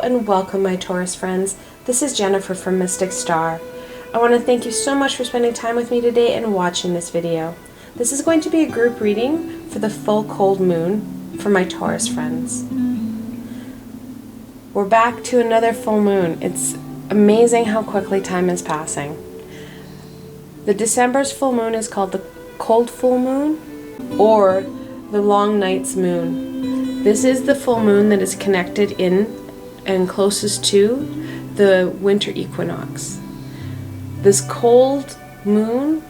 and welcome, my Taurus friends. This is Jennifer from Mystic Star. I want to thank you so much for spending time with me today and watching this video. This is going to be a group reading for the full cold moon for my Taurus friends. We're back to another full moon. It's amazing how quickly time is passing. The December's full moon is called the cold full moon or the long night's moon. This is the full moon that is connected in and closest to the winter equinox. This cold moon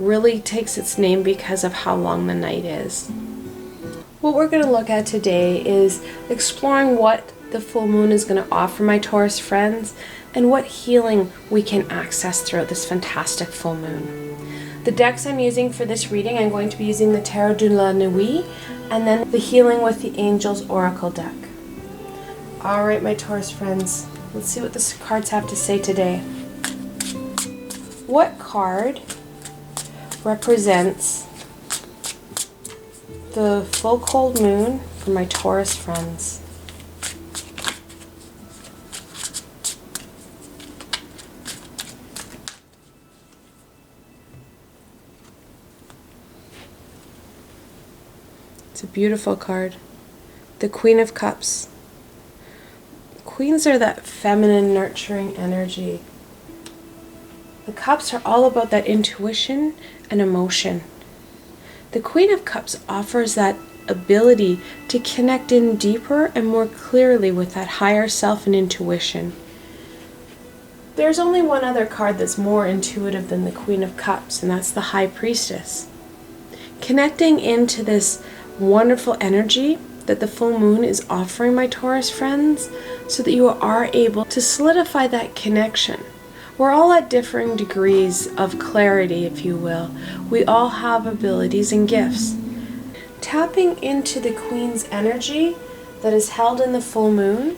really takes its name because of how long the night is. What we're going to look at today is exploring what the full moon is going to offer my Taurus friends and what healing we can access throughout this fantastic full moon. The decks I'm using for this reading, I'm going to be using the Tarot de la Nuit and then the Healing with the Angels Oracle deck. Alright, my Taurus friends, let's see what the cards have to say today. What card represents the full cold moon for my Taurus friends? It's a beautiful card. The Queen of Cups. Queens are that feminine, nurturing energy. The Cups are all about that intuition and emotion. The Queen of Cups offers that ability to connect in deeper and more clearly with that higher self and intuition. There's only one other card that's more intuitive than the Queen of Cups, and that's the High Priestess. Connecting into this wonderful energy that the full moon is offering my Taurus friends so that you are able to solidify that connection. We're all at differing degrees of clarity, if you will. We all have abilities and gifts. Tapping into the Queen's energy that is held in the full moon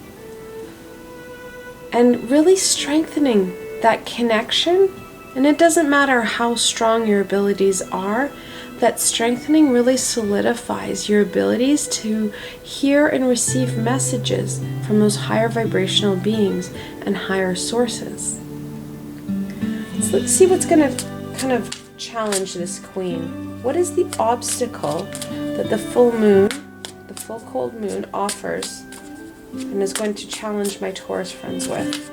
and really strengthening that connection, and it doesn't matter how strong your abilities are, that strengthening really solidifies your abilities to hear and receive messages from those higher vibrational beings and higher sources. So let's see what's going to kind of challenge this queen. What is the obstacle that the full moon, the full cold moon, offers and is going to challenge my Taurus friends with?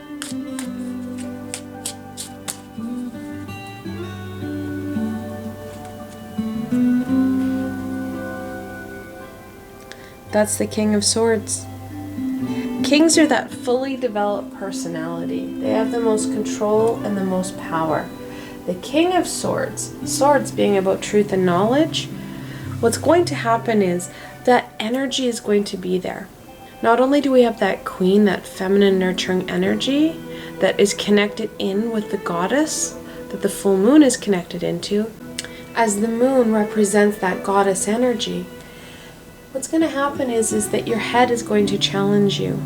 That's the King of Swords. Kings are that fully developed personality. They have the most control and the most power. The King of Swords, swords being about truth and knowledge, what's going to happen is that energy is going to be there. Not only do we have that queen, that feminine nurturing energy that is connected in with the goddess that the full moon is connected into, as the moon represents that goddess energy, what's going to happen is that your head is going to challenge you.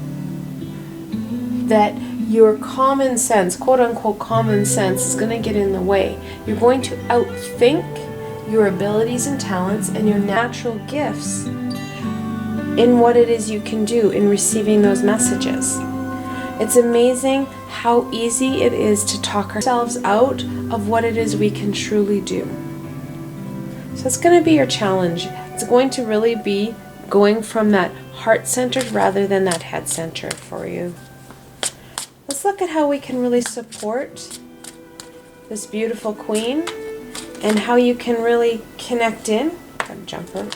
That your common sense, quote unquote common sense, is going to get in the way. You're going to outthink your abilities and talents and your natural gifts in what it is you can do in receiving those messages. It's amazing how easy it is to talk ourselves out of what it is we can truly do. So it's going to be your challenge. It's going to really be going from that heart-centered rather than that head-centered for you. Let's look at how we can really support this beautiful queen and how you can really connect in, got a jumper,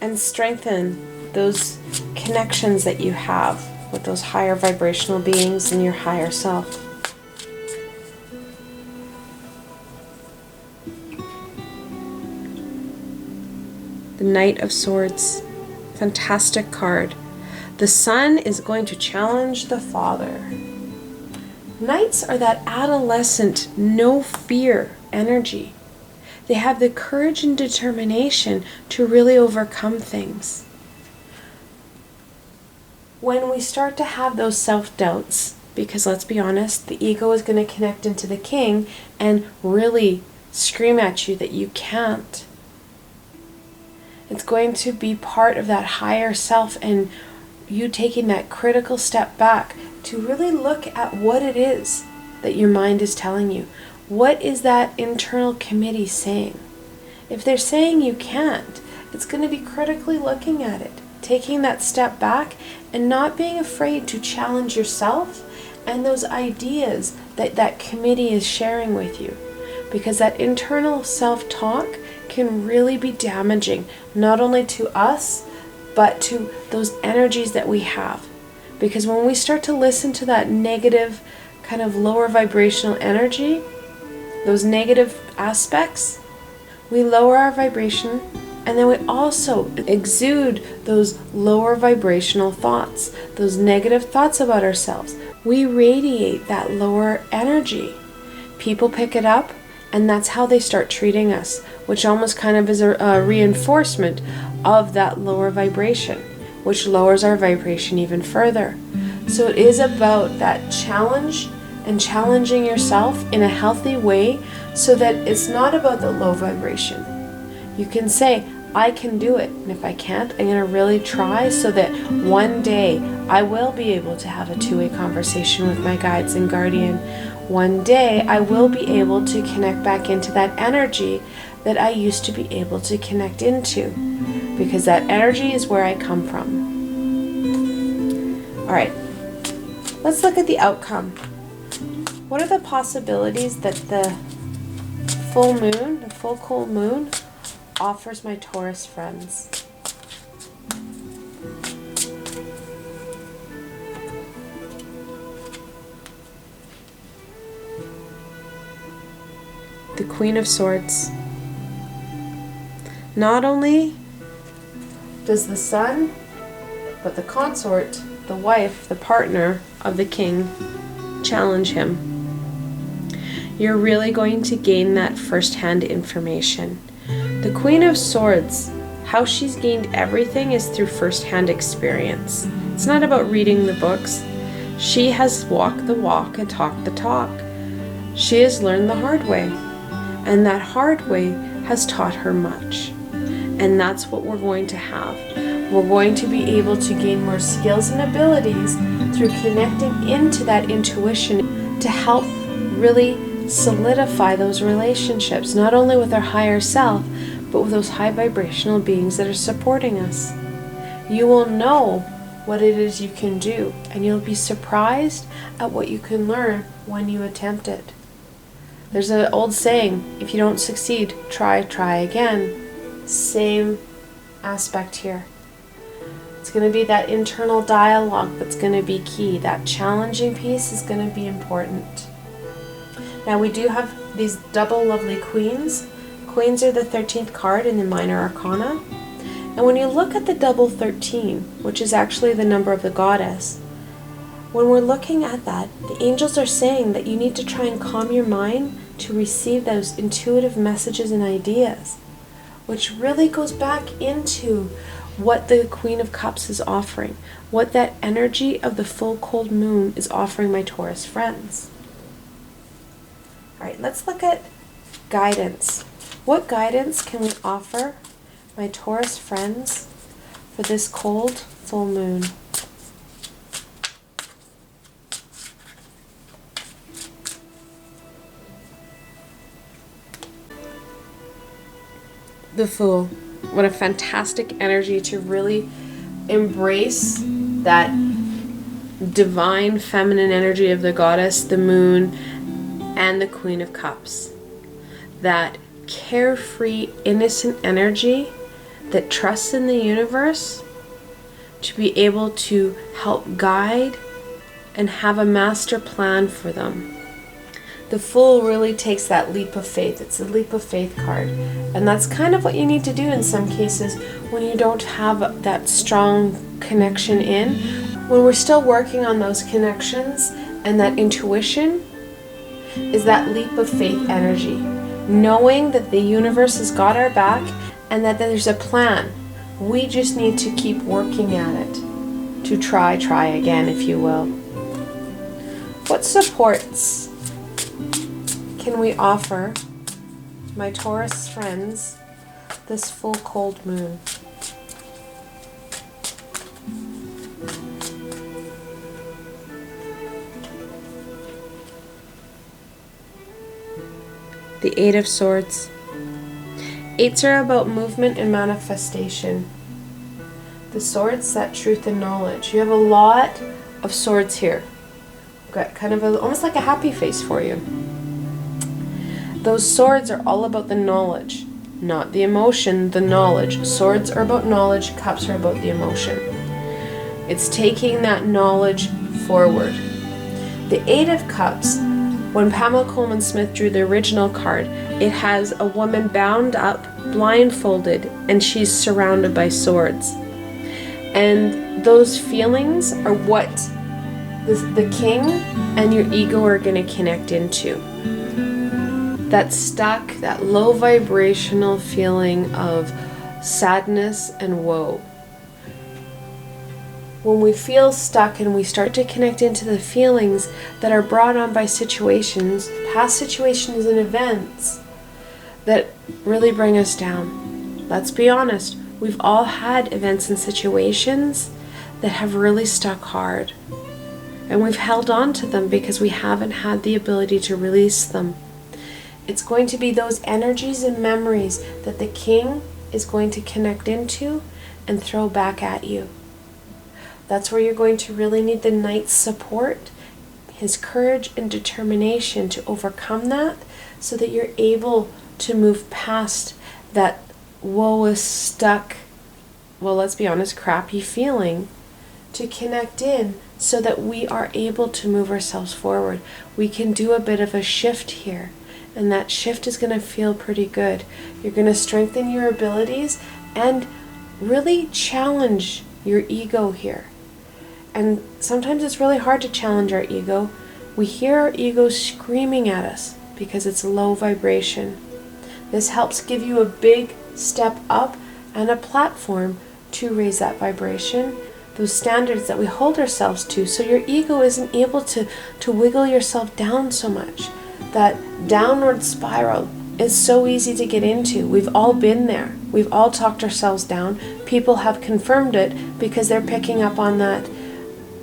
and strengthen those connections that you have with those higher vibrational beings and your higher self. The Knight of Swords, fantastic card. The Sun is going to challenge the Father. Knights are that adolescent, no fear energy. They have the courage and determination to really overcome things. When we start to have those self-doubts, because let's be honest, the ego is going to connect into the king and really scream at you that you can't. It's going to be part of that higher self and you taking that critical step back to really look at what it is that your mind is telling you. What is that internal committee saying? If they're saying you can't, it's going to be critically looking at it, taking that step back and not being afraid to challenge yourself and those ideas that that committee is sharing with you. Because that internal self-talk can really be damaging, not only to us, but to those energies that we have. Because when we start to listen to that negative, kind of lower vibrational energy, those negative aspects, we lower our vibration, and then we also exude those lower vibrational thoughts, those negative thoughts about ourselves. We radiate that lower energy. People pick it up, and that's how they start treating us, which almost kind of is a reinforcement of that lower vibration, which lowers our vibration even further. So it is about that challenge and challenging yourself in a healthy way, so that it's not about the low vibration. You can say, I can do it, and if I can't, I'm going to really try, so that one day I will be able to have a two-way conversation with my guides and guardian. One day I will be able to connect back into that energy that I used to be able to connect into, because that energy is where I come from. All right, let's look at the outcome. What are the possibilities that the full moon, the full cold moon, offers my Taurus friends? The Queen of Swords. Not only does the sun, but the consort, the wife, the partner of the king, challenge him. You're really going to gain that first-hand information. The Queen of Swords, how she's gained everything is through first-hand experience. It's not about reading the books. She has walked the walk and talked the talk. She has learned the hard way, and that hard way has taught her much. And that's what we're going to have. We're going to be able to gain more skills and abilities through connecting into that intuition to help really solidify those relationships, not only with our higher self, but with those high vibrational beings that are supporting us. You will know what it is you can do, and you'll be surprised at what you can learn when you attempt it. There's an old saying, if you don't succeed, try again. Same aspect here. It's going to be that internal dialogue that's going to be key. That challenging piece is going to be important. Now we do have these double lovely queens. Queens are the 13th card in the Minor Arcana. And when you look at the double 13, which is actually the number of the goddess, when we're looking at that, the angels are saying that you need to try and calm your mind to receive those intuitive messages and ideas, which really goes back into what the Queen of Cups is offering, what that energy of the full cold moon is offering my Taurus friends. All right, let's look at guidance. What guidance can we offer my Taurus friends for this cold full moon? The Fool. What a fantastic energy to really embrace that divine feminine energy of the goddess, the moon, and the Queen of Cups. That carefree, innocent energy that trusts in the universe to be able to help guide and have a master plan for them. The Fool really takes that leap of faith. It's a leap of faith card. And that's kind of what you need to do in some cases when you don't have that strong connection in. When we're still working on those connections and that intuition is that leap of faith energy. Knowing that the universe has got our back and that there's a plan. We just need to keep working at it. To try again, if you will. What supports can we offer my Taurus friends this full cold moon? the Eight of Swords. Eights are about movement and manifestation. The Swords, that truth and knowledge. You have a lot of swords here. Got kind of almost like a happy face for you. Those swords are all about the knowledge, not the emotion, the knowledge. Swords are about knowledge, cups are about the emotion. It's taking that knowledge forward. The Eight of Cups, when Pamela Coleman Smith drew the original card, it has a woman bound up, blindfolded, and she's surrounded by swords. And those feelings are what the king and your ego are going to connect into. That stuck, that low vibrational feeling of sadness and woe. When we feel stuck and we start to connect into the feelings that are brought on by situations, past situations and events that really bring us down. Let's be honest, we've all had events and situations that have really stuck hard. And we've held on to them because we haven't had the ability to release them. It's going to be those energies and memories that the king is going to connect into and throw back at you. That's where you're going to really need the knight's support, his courage and determination to overcome that so that you're able to move past that woe is stuck, well, let's be honest, crappy feeling, to connect in so that we are able to move ourselves forward. We can do a bit of a shift here, and that shift is going to feel pretty good. You're going to strengthen your abilities and really challenge your ego here. And sometimes it's really hard to challenge our ego. We hear our ego screaming at us because it's low vibration. This helps give you a big step up and a platform to raise that vibration, those standards that we hold ourselves to, so your ego isn't able to wiggle yourself down so much. That downward spiral is so easy to get into. We've all been there. We've all talked ourselves down. People have confirmed it because they're picking up on that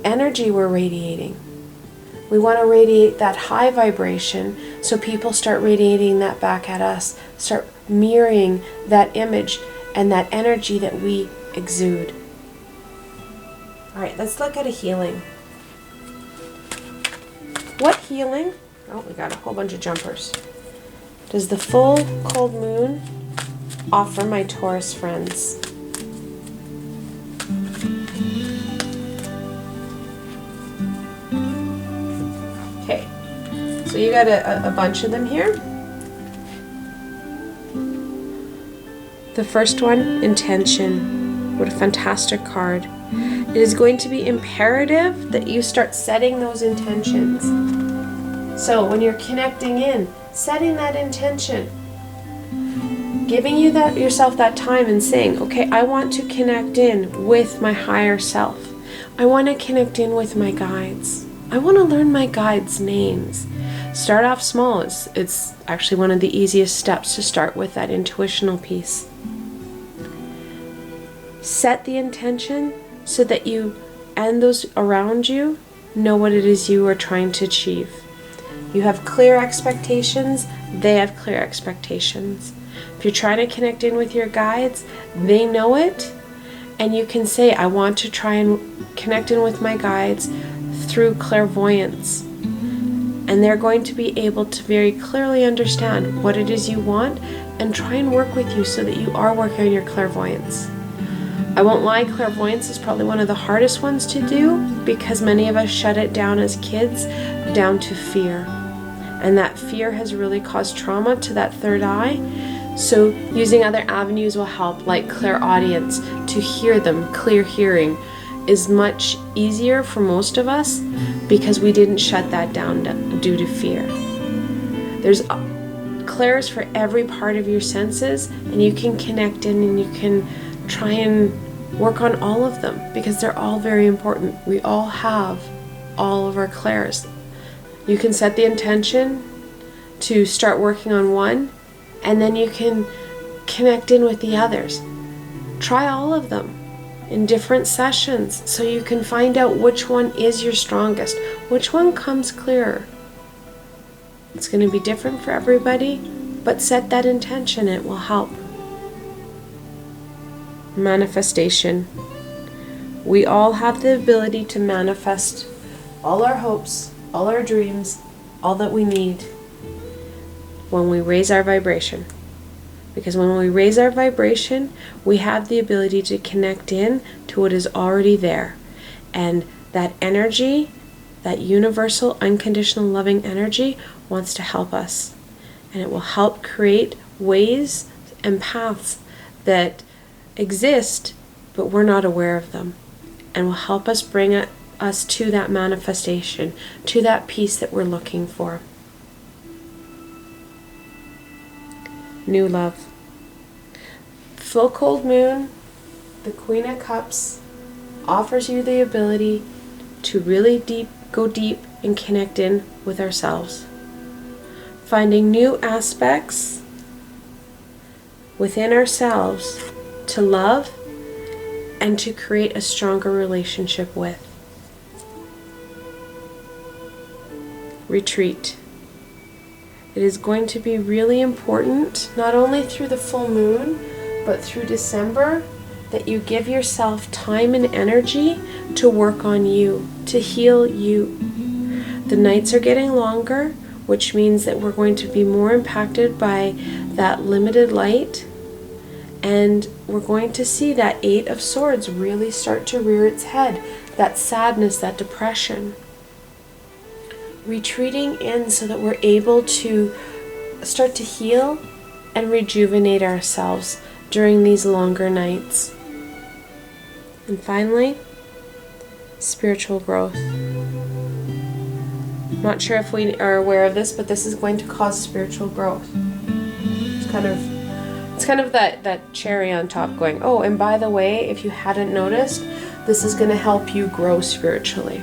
energy we're radiating. We want to radiate that high vibration so people start radiating that back at us, start mirroring that image and that energy that we exude. All right, let's look at a healing. What healing? Oh, we got a whole bunch of jumpers. Does the full cold moon offer my Taurus friends? Okay, so you got a bunch of them here. The first one, intention. What a fantastic card. It is going to be imperative that you start setting those intentions. So when you're connecting in, setting that intention, giving you yourself that time and saying, okay, I want to connect in with my higher self. I want to connect in with my guides. I want to learn my guides' names. Start off small. It's actually one of the easiest steps to start with that intuitional piece. Set the intention so that you and those around you know what it is you are trying to achieve. You have clear expectations, they have clear expectations. If you're trying to connect in with your guides, they know it, and you can say, I want to try and connect in with my guides through clairvoyance. And they're going to be able to very clearly understand what it is you want and try and work with you so that you are working on your clairvoyance. I won't lie, clairvoyance is probably one of the hardest ones to do because many of us shut it down as kids down to fear. And that fear has really caused trauma to that third eye. So using other avenues will help, like clairaudience, to hear them. Clear hearing is much easier for most of us because we didn't shut that down due to fear. There's clairs for every part of your senses, and you can connect in and you can try and work on all of them because they're all very important. We all have all of our clairs. You can set the intention to start working on one, and then you can connect in with the others. Try all of them in different sessions so you can find out which one is your strongest, which one comes clearer. It's going to be different for everybody, But set that intention, it will help. Manifestation. We all have the ability to manifest all our hopes, all our dreams, all that we need when we raise our vibration. Because when we raise our vibration, we have the ability to connect in to what is already there. And that energy, that universal, unconditional, loving energy, wants to help us. And it will help create ways and paths that exist, but we're not aware of them. And will help us bring us to that manifestation, to that peace that we're looking for. New love. Full cold moon, the Queen of Cups, offers you the ability to really go deep and connect in with ourselves. Finding new aspects within ourselves to love and to create a stronger relationship with. Retreat. It is going to be really important, not only through the full moon, but through December, that you give yourself time and energy to work on you, to heal you. The nights are getting longer, which means that we're going to be more impacted by that limited light, and we're going to see that Eight of Swords really start to rear its head, that sadness, that depression. Retreating in so that we're able to start to heal and rejuvenate ourselves during these longer nights. And finally, spiritual growth. Not sure if we are aware of this, but this is going to cause spiritual growth. It's kind of that cherry on top going, oh, and by the way, if you hadn't noticed, this is going to help you grow spiritually.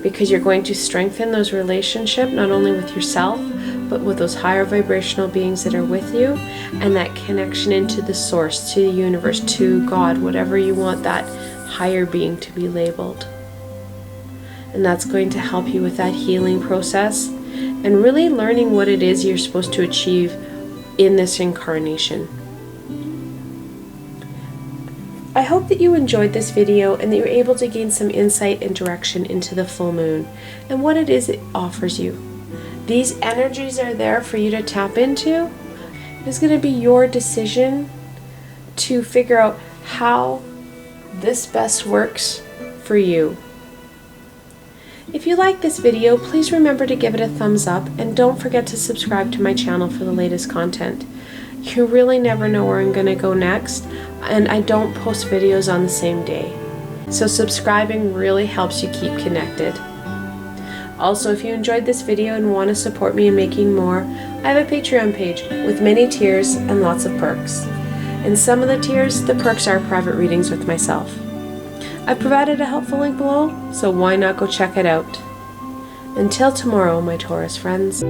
Because you're going to strengthen those relationships, not only with yourself, but with those higher vibrational beings that are with you, and that connection into the source, to the universe, to God, whatever you want that higher being to be labeled. And that's going to help you with that healing process and really learning what it is you're supposed to achieve in this incarnation. I hope that you enjoyed this video and that you're able to gain some insight and direction into the full moon and what it is it offers you. These energies are there for you to tap into. It's going to be your decision to figure out how this best works for you. If you like this video, please remember to give it a thumbs up and don't forget to subscribe to my channel for the latest content. You really never know where I'm going to go next, and I don't post videos on the same day. So subscribing really helps you keep connected. Also, if you enjoyed this video and want to support me in making more, I have a Patreon page with many tiers and lots of perks. In some of the tiers, the perks are private readings with myself. I've provided a helpful link below, so why not go check it out. Until tomorrow, my Taurus friends.